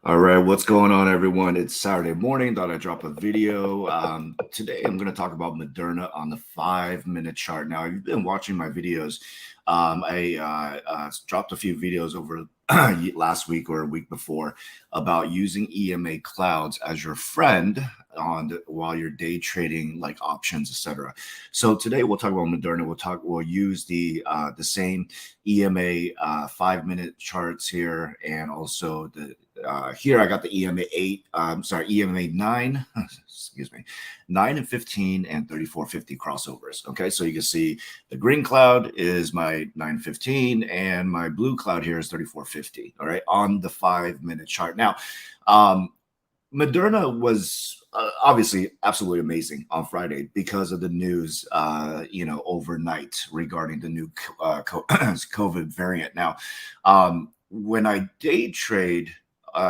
All right, what's going on, everyone? It's Saturday morning. Thought I'd drop a video. Today, I'm going to talk about Moderna on the 5-minute chart. Now, if you've been watching my videos, I dropped a few videos over last week or a week before about using EMA clouds as your friend while you're day trading, like options, etc. So today we'll talk about Moderna. We'll use the same EMA 5-minute charts here, and also here I got the EMA 8, EMA 9, excuse me, 9 and 15 and 3450 crossovers. Okay, so you can see the green cloud is my 915 and my blue cloud here is 3450. All right, on the 5-minute chart. Now, Moderna was obviously absolutely amazing on Friday because of the news, overnight regarding the new COVID variant. Now, when I day trade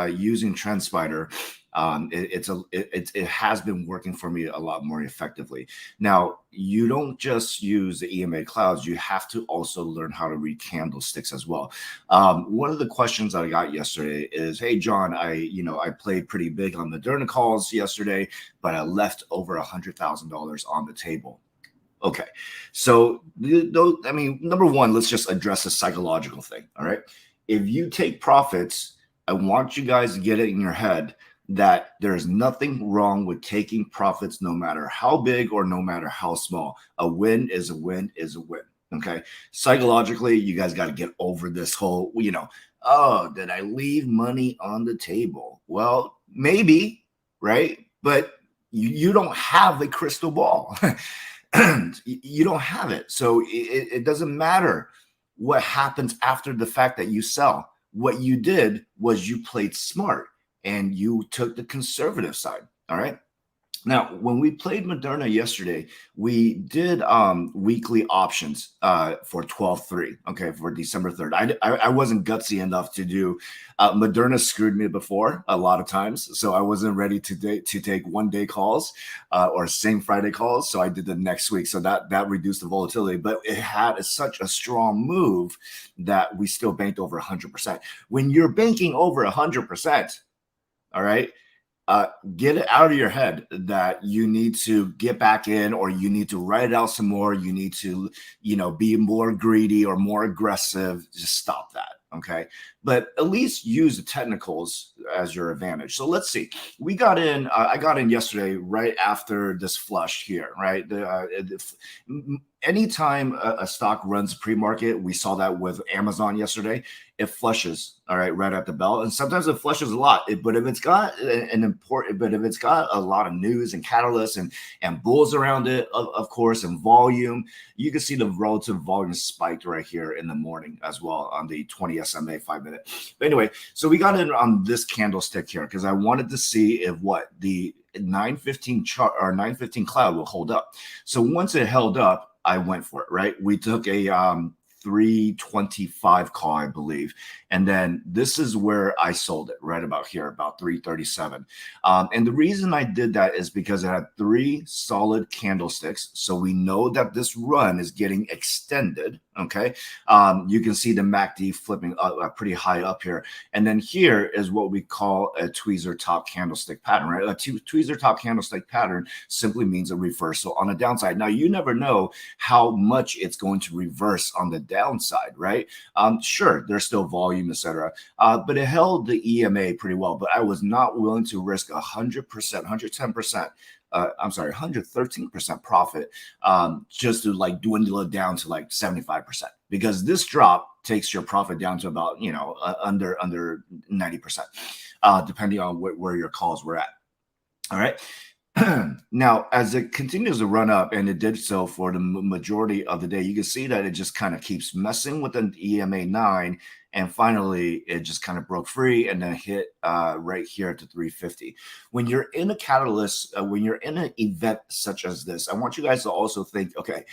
using TrendSpider, it has been working for me a lot more effectively. Now, you don't just use the EMA clouds; you have to also learn how to read candlesticks as well. One of the questions I got yesterday is, "Hey, John, I played pretty big on Moderna calls yesterday, but I left over $100,000 on the table." Okay, so number one, let's just address the psychological thing. All right, if you take profits, I want you guys to get it in your head that there's nothing wrong with taking profits, no matter how big or no matter how small. A win is a win is a win. Okay, psychologically, you guys got to get over this whole, oh, did I leave money on the table? Well, maybe, right? But you don't have a crystal ball. You don't have it. So it doesn't matter what happens after the fact that you sell. What you did was you played smart and you took the conservative side. All right. Now, when we played Moderna yesterday, we did weekly options for 12/3, okay, for December 3rd. I wasn't gutsy enough to do Moderna screwed me before a lot of times, so I wasn't ready to take 1-day calls or same Friday calls, so I did the next week. So that reduced the volatility, but it had such a strong move that we still banked over 100%. When you're banking over 100%, all right, get it out of your head that you need to get back in, or you need to write it out some more. You need to, be more greedy or more aggressive. Just stop that. Okay. But at least use the technicals as your advantage. So let's see. We got in, I got in yesterday right after this flush here, right? Anytime a stock runs pre-market, we saw that with Amazon yesterday, it flushes, all right, right at the bell. And sometimes it flushes a lot. But if it's got if it's got a lot of news and catalysts and bulls around it, of course, and volume, you can see the relative volume spiked right here in the morning as well on the 20 SMA 5-minute. But anyway, so we got in on this candlestick here because I wanted to see if the 915 chart or 915 cloud will hold up. So once it held up, I went for it, right? We took a 325 call, I believe. And then this is where I sold it, right about here, about 337. And the reason I did that is because it had 3 solid candlesticks. So we know that this run is getting extended. Okay. You can see the MACD flipping pretty high up here. And then here is what we call a tweezer top candlestick pattern, right? A tweezer top candlestick pattern simply means a reversal on the downside. Now, you never know how much it's going to reverse on the downside, right? Sure, there's still volume, etc. But it held the EMA pretty well. But I was not willing to risk 100%, 110%. 113% profit, just to like dwindle it down to like 75%, because this drop takes your profit down to about, under 90%, depending on where your calls were at. All right. Now, as it continues to run up, and it did so for the majority of the day, you can see that it just kind of keeps messing with an EMA 9, and finally it just kind of broke free and then hit right here to 350. When you're in a catalyst, when you're in an event such as this, I want you guys to also think, okay,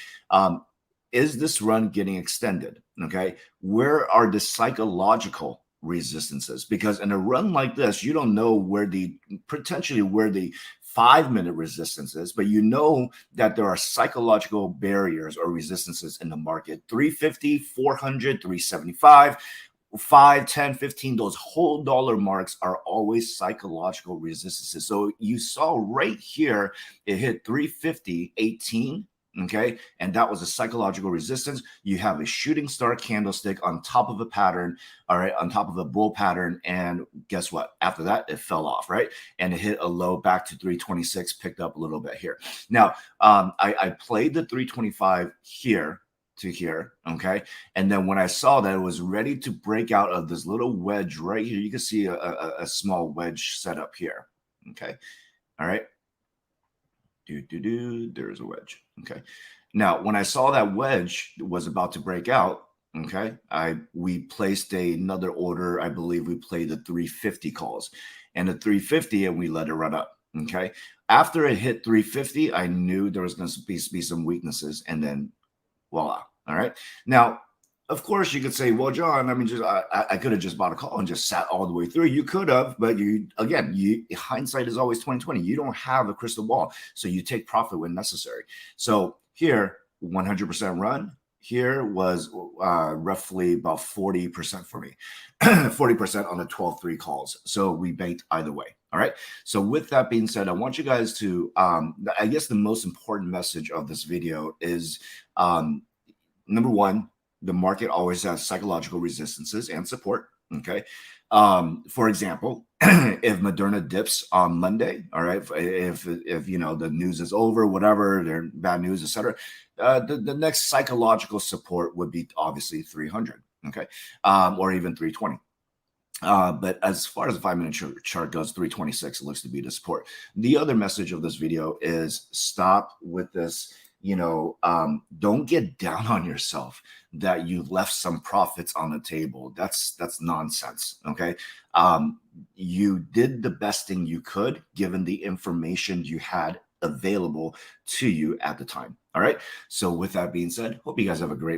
is this run getting extended? Okay, where are the psychological resistances? Because in a run like this, you don't know where the 5-minute resistances, but you know that there are psychological barriers or resistances in the market: 350, 400, 375. 5, 10, 15, those whole dollar marks are always psychological resistances. So you saw right here, it hit 350.18. Okay. And that was a psychological resistance. You have a shooting star candlestick on top of a pattern, all right, on top of a bull pattern. And guess what? After that, it fell off, right? And it hit a low back to 326, picked up a little bit here. Now, I played the 325 here to here. Okay. And then when I saw that it was ready to break out of this little wedge right here, you can see a small wedge set up here. Okay. All right. There's a wedge. Okay. Now, when I saw that wedge was about to break out, okay, we placed another order. I believe we played the 350 calls and the 350 and we let it run up. Okay. After it hit 350, I knew there was going to be some weaknesses, and then voila. All right. Now, of course, you could say, well, John, I mean, just I could have just bought a call and just sat all the way through. You could have, but hindsight is always 2020. You don't have a crystal ball, so you take profit when necessary. So here, 100% run. Here was roughly about 40% for me, 40% on the 12-3 calls. So we banked either way. All right. So with that being said, I want you guys to, I guess the most important message of this video is, number one, the market always has psychological resistances and support. Okay. For example, if Mrna dips on Monday, all right, if the news is over, whatever, they're bad news, etc., the next psychological support would be obviously 300, okay, or even 320. But as far as the 5-minute chart goes, 326 looks to be the support. The other message of this video is stop with this. Don't get down on yourself that you left some profits on the table. That's nonsense. Okay. You did the best thing you could given the information you had available to you at the time. All right. So with that being said, hope you guys have a great